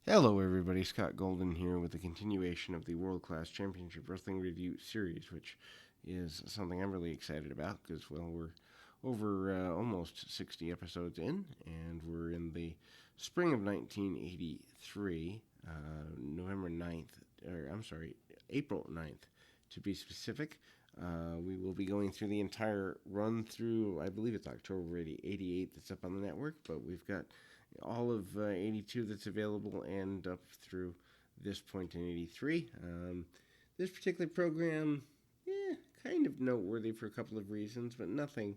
Hello, everybody. Scott Golden here with a continuation of the World Class Championship Wrestling Review series, which is something I'm really excited about because, well, we're over almost 60 episodes in, and we're in the spring of 1983, November 9th, or I'm sorry, April 9th to be specific. We will be going through the entire run through, I believe it's October 88 that's up on the network, but we've got all of 82 that's available and up through this point in 83. This particular program, kind of noteworthy for a couple of reasons, but nothing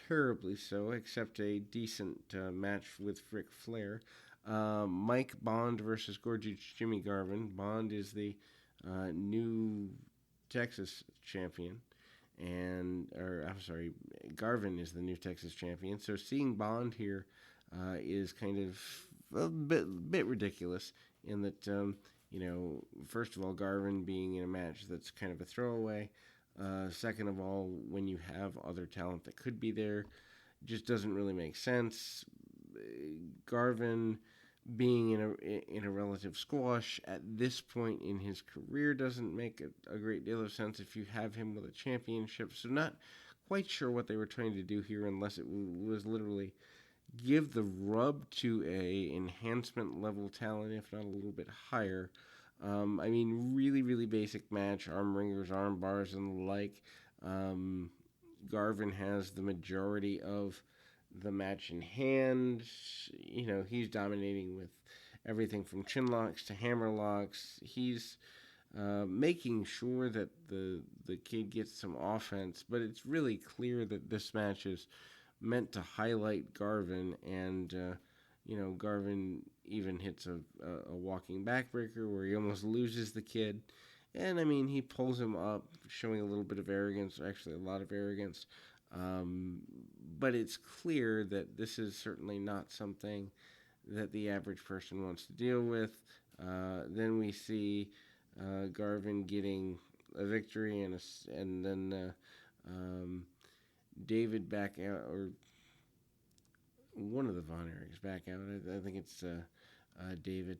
terribly so, except a decent match with Ric Flair. Mike Bond versus Gorgeous Jimmy Garvin. Bond is the new Texas champion, Garvin is the new Texas champion. So seeing Bond here is kind of a bit ridiculous in that, first of all, Garvin being in a match that's kind of a throwaway. Second of all, when you have other talent that could be there, just doesn't really make sense. Garvin being in a relative squash at this point in his career doesn't make a great deal of sense if you have him with a championship. So not quite sure what they were trying to do here, unless it was literally give the rub to a enhancement level talent, if not a little bit higher. Really, really basic match, arm ringers, arm bars, and the like. Garvin has the majority of the match in hand. He's dominating with everything from chin locks to hammer locks. He's making sure that the kid gets some offense, but it's really clear that this match is meant to highlight Garvin, and Garvin even hits a walking backbreaker where he almost loses the kid, and he pulls him up, showing a little bit of arrogance, actually a lot of arrogance, but it's clear that this is certainly not something that the average person wants to deal with. Then we see Garvin getting a victory, and then David back out, or one of the Von Erichs back out. I think it's David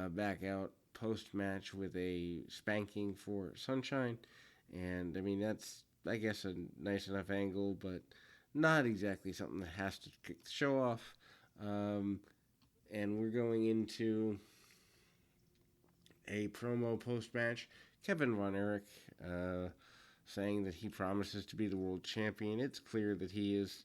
back out post match with a spanking for Sunshine, and that's, I guess, a nice enough angle, but not exactly something that has to kick the show off. And we're going into a promo post match. Kevin Von Erich saying that he promises to be the world champion. It's clear that he is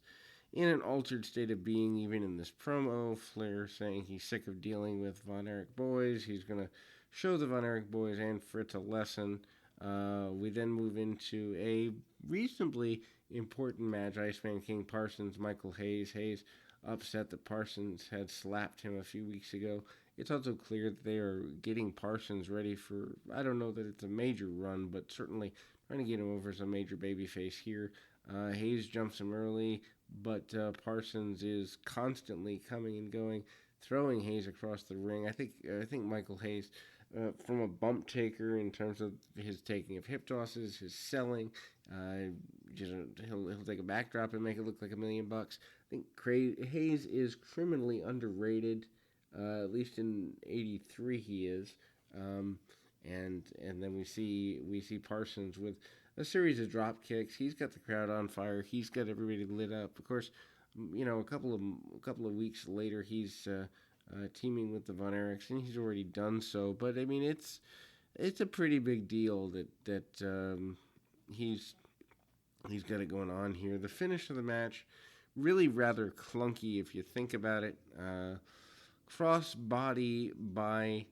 in an altered state of being, even in this promo. Flair saying he's sick of dealing with Von Erich boys. He's going to show the Von Erich boys and Fritz a lesson. We then move into a reasonably important match. Iceman King Parsons, Michael Hayes. Hayes upset that Parsons had slapped him a few weeks ago. It's also clear that they are getting Parsons ready for, I don't know that it's a major run, but certainly trying to get him over as a major babyface here. Hayes jumps him early, but Parsons is constantly coming and going, throwing Hayes across the ring. I think Michael Hayes, from a bump taker in terms of his taking of hip tosses, his selling, he'll take a backdrop and make it look like $1 million. I think Hayes is criminally underrated. At least in '83 he is, and then we see Parsons with a series of drop kicks. He's got the crowd on fire. He's got everybody lit up. Of course, a couple of weeks later, he's teaming with the Von Erichs, and he's already done so. But it's a pretty big deal that he's got it going on here. The finish of the match, really rather clunky if you think about it. Cross body by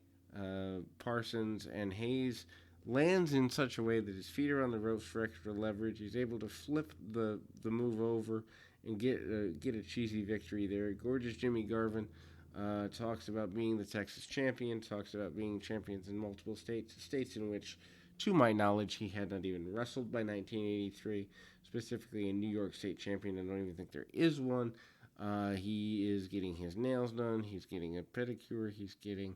Parsons, and Hayes lands in such a way that his feet are on the ropes for extra leverage. He's able to flip the move over and get a cheesy victory there. Gorgeous Jimmy Garvin talks about being the Texas champion, talks about being champions in multiple states in which, to my knowledge, he had not even wrestled by 1983, specifically a New York State champion. I don't even think there is one. He is getting his nails done. He's getting a pedicure. He's getting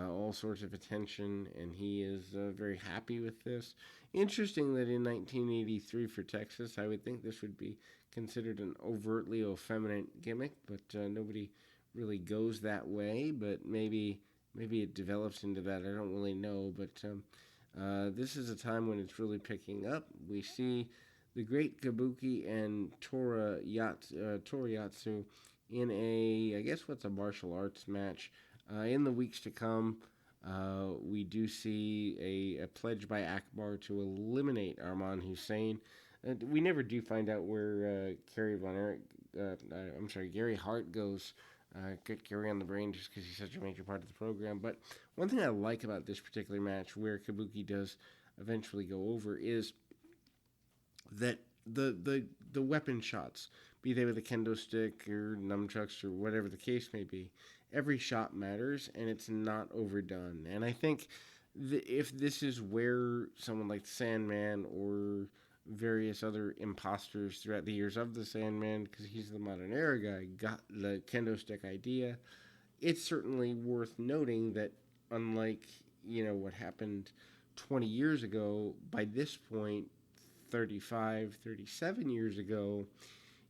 all sorts of attention, and he is very happy with this. Interesting that in 1983 for Texas, I would think this would be considered an overtly effeminate gimmick, but nobody really goes that way. But maybe maybe it develops into that. I don't really know, but this is a time when it's really picking up. We see the great Kabuki and Toriatsu in a, I guess, what's a martial arts match. In the weeks to come, we do see a pledge by Akbar to eliminate Arman Hussein. We never do find out where Gary Hart goes. Get Gary on the brain just because he's such a major part of the program. But one thing I like about this particular match, where Kabuki does eventually go over, is that the weapon shots, be they with a kendo stick or nunchucks or whatever the case may be, every shot matters and it's not overdone. And I think if this is where someone like Sandman or various other imposters throughout the years of the Sandman, because he's the modern era guy, got the kendo stick idea, it's certainly worth noting that unlike what happened 20 years ago, by this point 35, 37 years ago,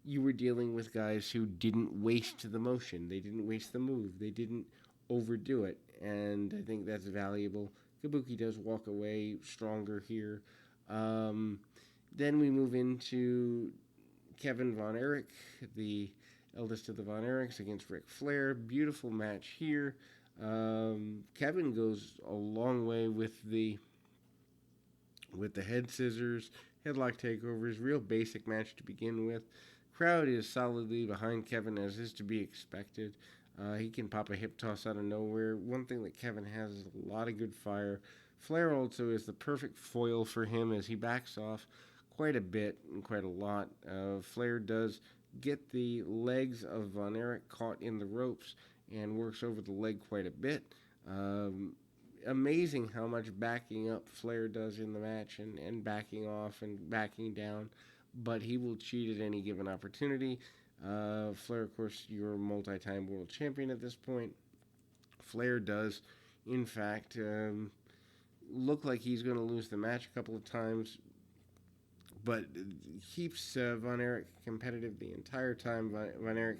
you were dealing with guys who didn't waste the motion. They didn't waste the move. They didn't overdo it. And I think that's valuable. Kabuki does walk away stronger here. Then we move into Kevin Von Erich, the eldest of the Von Erichs, against Ric Flair. Beautiful match here. Kevin goes a long way with the head scissors, headlock takeovers, real basic match to begin with. Crowd is solidly behind Kevin, as is to be expected. He can pop a hip toss out of nowhere. One thing that Kevin has is a lot of good fire. Flair also is the perfect foil for him as he backs off quite a bit and quite a lot. Flair does get the legs of Von Erich caught in the ropes and works over the leg quite a bit. Amazing how much backing up Flair does in the match and backing off and backing down, but he will cheat at any given opportunity. Flair, of course, your multi-time world champion at this point. Flair does, in fact, look like he's going to lose the match a couple of times, but keeps Von Erich competitive the entire time. Von Erich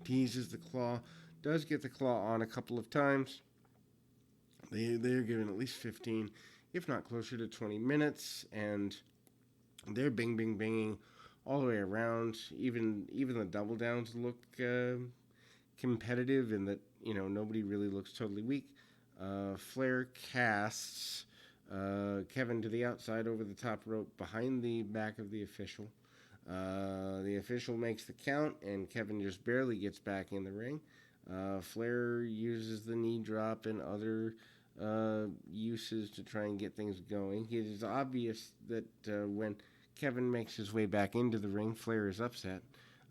teases the claw, does get the claw on a couple of times. They're given at least 15, if not closer to 20 minutes, and they're binging all the way around. Even the double downs look competitive in that nobody really looks totally weak. Flair casts Kevin to the outside over the top rope behind the back of the official. The official makes the count, and Kevin just barely gets back in the ring. Flair uses the knee drop and other uses to try and get things going. It is obvious that when Kevin makes his way back into the ring, Flair is upset.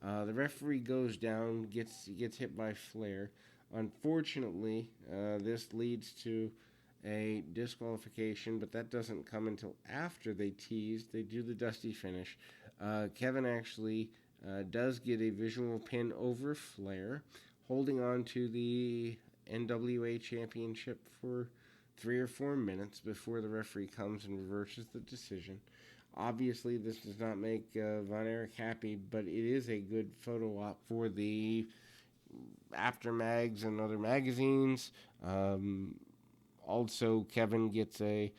The referee goes down, gets hit by Flair. Unfortunately, this leads to a disqualification, but that doesn't come until after they tease. They do the dusty finish. Kevin actually does get a visual pin over Flair, holding on to the NWA Championship for 3 or 4 minutes before the referee comes and reverses the decision. Obviously, this does not make Von Erich happy, but it is a good photo op for the Aftermags and other magazines. Also, Kevin gets a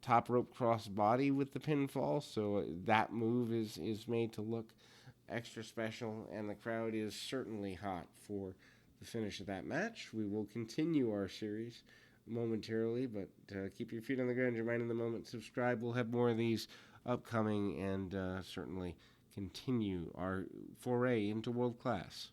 top rope cross body with the pinfall, so that move is made to look extra special, and the crowd is certainly hot for the finish of that match. We will continue our series momentarily, but keep your feet on the ground, your mind in the moment. Subscribe. We'll have more of these upcoming, and certainly continue our foray into world class.